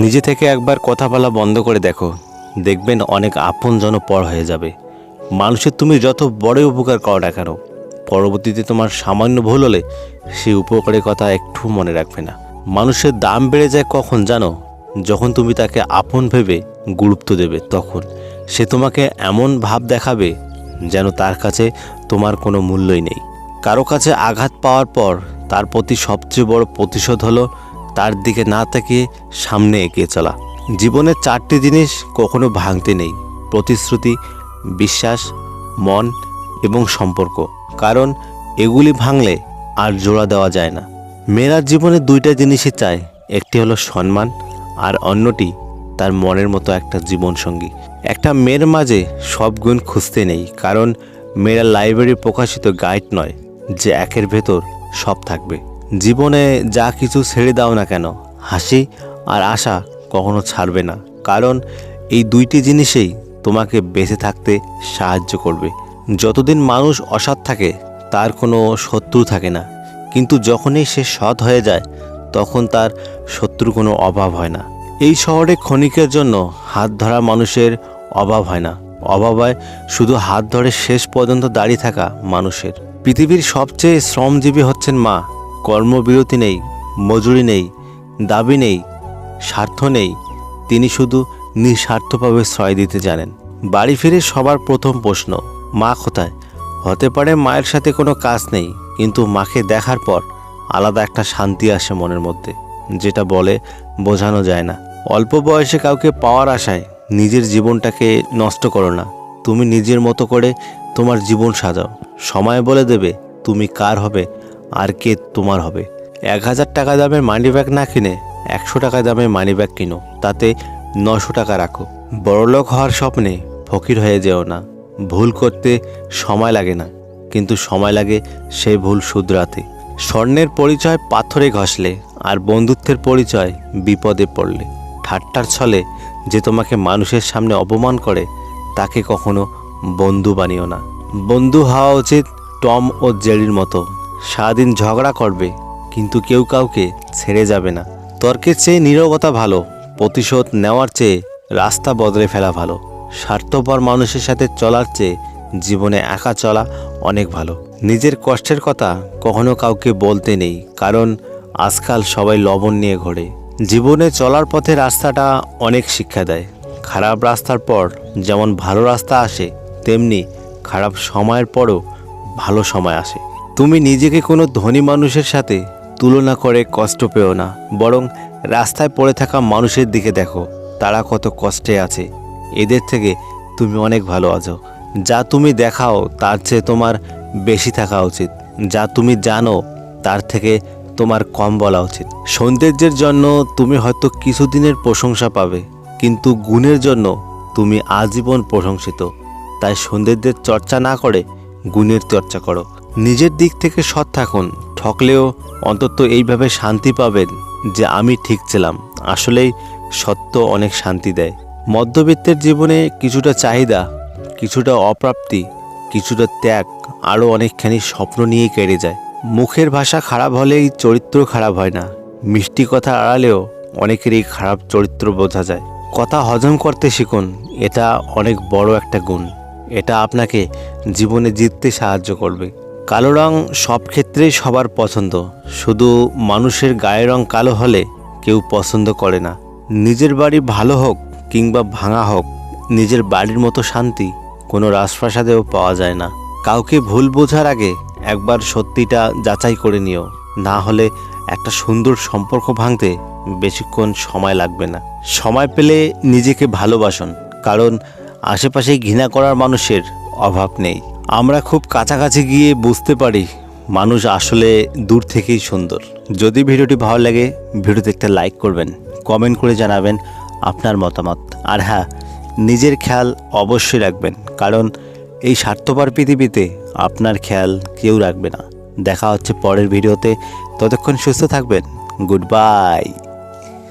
নিজে থেকে একবার কথা বলা বন্ধ করে দেখো, দেখবেন অনেক আপনজন পর হয়ে যাবে। মানুষের তুমি যত বড় উপকার করো না কেন, পরবর্তীতে তোমার সামান্য ভুল হলে সেই উপকারের কথা একটু মনে রাখবে না। মানুষের দাম বেড়ে যায় কখন জানো? যখন তুমি তাকে আপন ভেবে গুরুত্ব দেবে, তখন সে তোমাকে এমন ভাব দেখাবে যেন তার কাছে তোমার কোনো মূল্যই নেই। কারো কাছে আঘাত পাওয়ার পর তার প্রতি সবচেয়ে বড় প্রতিশোধ হলো তার দিকে না তাকিয়ে সামনে এগিয়ে চলা। জীবনের 4টি জিনিস কখনো ভাঙতে নেই: প্রতিশ্রুতি, বিশ্বাস, মন এবং সম্পর্ক। কারণ এগুলি ভাঙলে আর জোড়া দেওয়া যায় না। মেয়েরা জীবনে 2টা জিনিসই চায়, একটি হলো সম্মান আর অন্যটি তার মনের মতো একটা জীবনসঙ্গী। একটা মেয়ের মাঝে সব গুণ খুঁজতে নেই, কারণ মেয়েরা লাইব্রেরি প্রকাশিত গাইড নয় যে একের ভেতর সব থাকবে। জীবনে যা কিছু ছেড়ে দাও না কেন, হাসি আর আশা কখনো ছাড়বে না, কারণ এই 2টি জিনিসেই তোমাকে বেঁচে থাকতে সাহায্য করবে। যতদিন মানুষ অসৎ থাকে তার কোনো শত্রু থাকে না, কিন্তু যখনই সে সৎ হয়ে যায় তখন তার শত্রুর কোনো অভাব হয় না। এই শহরে ক্ষণিকের জন্য হাত ধরা মানুষের অভাব হয় না, অভাব হয় শুধু হাত ধরে শেষ পর্যন্ত দাঁড়িয়ে থাকা মানুষের। পৃথিবীর সবচেয়ে শ্রমজীবী হচ্ছেন মা। কর্মবিরতি নেই, মজুরি নেই, দাবি নেই, স্বার্থ নেই, তিনি শুধু নিঃস্বার্থভাবে শ্রয় দিতে জানেন। বাড়ি ফিরে সবার প্রথম প্রশ্ন, মা কোথায়? হতে পারে মায়ের সাথে কোনো কাজ নেই, কিন্তু মাকে দেখার পর আলাদা একটা শান্তি আসে মনের মধ্যে, যেটা বলে বোঝানো যায় না। অল্প বয়সে কাউকে পাওয়ার আশায় নিজের জীবনটাকে নষ্ট করো না। তুমি নিজের মতো করে তোমার জীবন সাজাও। সময় বলে দেবে তুমি কার হবে আর কে তোমার হবে। 1000 টাকা দামের মানি ব্যাগ না কিনে 100 টাকা দামের মানি ব্যাগ কিনো, তাতে 900 টাকা রাখো। বড়লোক হওয়ার স্বপ্নে ফকির হয়ে যেও না। ভুল করতে সময় লাগে না, কিন্তু সময় লাগে সেই ভুল শুধরাতে। স্বর্ণের পরিচয় পাথরে ঘষলে, আর বন্ধুত্বের পরিচয় বিপদে পড়লে। ঠাট্টার ছলে যে তোমাকে মানুষের সামনে অপমান করে তাকে কখনো বন্ধু বানিও না। বন্ধু হওয়া উচিত টম ও জেরির মতো। সারাদিন ঝগড়া করবে কিন্তু কেউ কাউকে ছেড়ে যাবে না। তর্কের চেয়ে নীরবতা ভালো, প্রতিশোধ নেওয়ার চেয়ে রাস্তা বদলে ফেলা ভালো। স্বার্থপর মানুষের সাথে চলার চেয়ে জীবনে একা চলা অনেক ভালো। নিজের কষ্টের কথা কখনো কাউকে বলতে নেই, কারণ আজকাল সবাই লবণ নিয়ে ঘোরে। জীবনে চলার পথে রাস্তাটা অনেক শিক্ষা দেয়। খারাপ রাস্তার পর যেমন ভালো রাস্তা আসে, তেমনি খারাপ সময়ের পরও ভালো সময় আসে। তুমি নিজেকে কোনো ধনী মানুষের সাথে তুলনা করে কষ্ট পেও না, বরং রাস্তায় পড়ে থাকা মানুষের দিকে দেখো, তারা কত কষ্টে আছে। এদের থেকে তুমি অনেক ভালো আছো। যা তুমি দেখাও তার চেয়ে তোমার বেশি থাকা উচিত। যা তুমি জানো তার থেকে তোমার কম বলা উচিত। সৌন্দর্যের জন্য তুমি হয়তো কিছুদিনের প্রশংসা পাবে, কিন্তু গুণের জন্য তুমি আজীবন প্রশংসিত। তাই সৌন্দর্যের চর্চা না করে গুণের চর্চা করো। নিজের দিক থেকে সৎ থাকুন, ঠকলেও অন্তত এইভাবে শান্তি পাবেন যে আমি ঠিক ছিলাম। আসলেই সত্য অনেক শান্তি দেয়। মধ্যবিত্তের জীবনে কিছুটা চাহিদা, কিছুটা অপ্রাপ্তি, কিছুটা ত্যাগ, আরও অনেকখানি স্বপ্ন নিয়েই কেটে যায়। মুখের ভাষা খারাপ হলেই চরিত্র খারাপ হয় না। মিষ্টি কথা আড়ালেও অনেকেরই খারাপ চরিত্র বোঝা যায়। কথা হজম করতে শিখুন, এটা অনেক বড় একটা গুণ। এটা আপনাকে জীবনে জিততে সাহায্য করবে। কালো রং সব ক্ষেত্রেই সবার পছন্দ, শুধু মানুষের গায়ের রং কালো হলে কেউ পছন্দ করে না। নিজের বাড়ি ভালো হোক কিংবা ভাঙা হোক, নিজের বাড়ির মতো শান্তি কোনো রাজপ্রাসাদেও পাওয়া যায় না। কাউকে ভুল বোঝার আগে একবার সত্যিটা যাচাই করে নিও, না হলে একটা সুন্দর সম্পর্ক ভাঙতে বেশিক্ষণ সময় লাগবে না। সময় পেলে নিজেকে ভালোবাসুন, কারণ আশেপাশে ঘৃণা করার মানুষের অভাব নেই। আমরা খুব কাছাকাছি গিয়ে বুঝতে পারি মানুষ আসলে দূর থেকেই সুন্দর। যদি ভিডিওটি ভালো লাগে, ভিডিওতে একটা লাইক করবেন, কমেন্ট করে জানাবেন আপনার মতামত। আর হ্যাঁ, নিজের খেয়াল অবশ্যই রাখবেন, কারণ এই স্বার্থপর পৃথিবীতে আপনার খেয়াল কেউ রাখবে না। দেখা হচ্ছে পরের ভিডিওতে, ততক্ষণ সুস্থ থাকবেন। Good bye.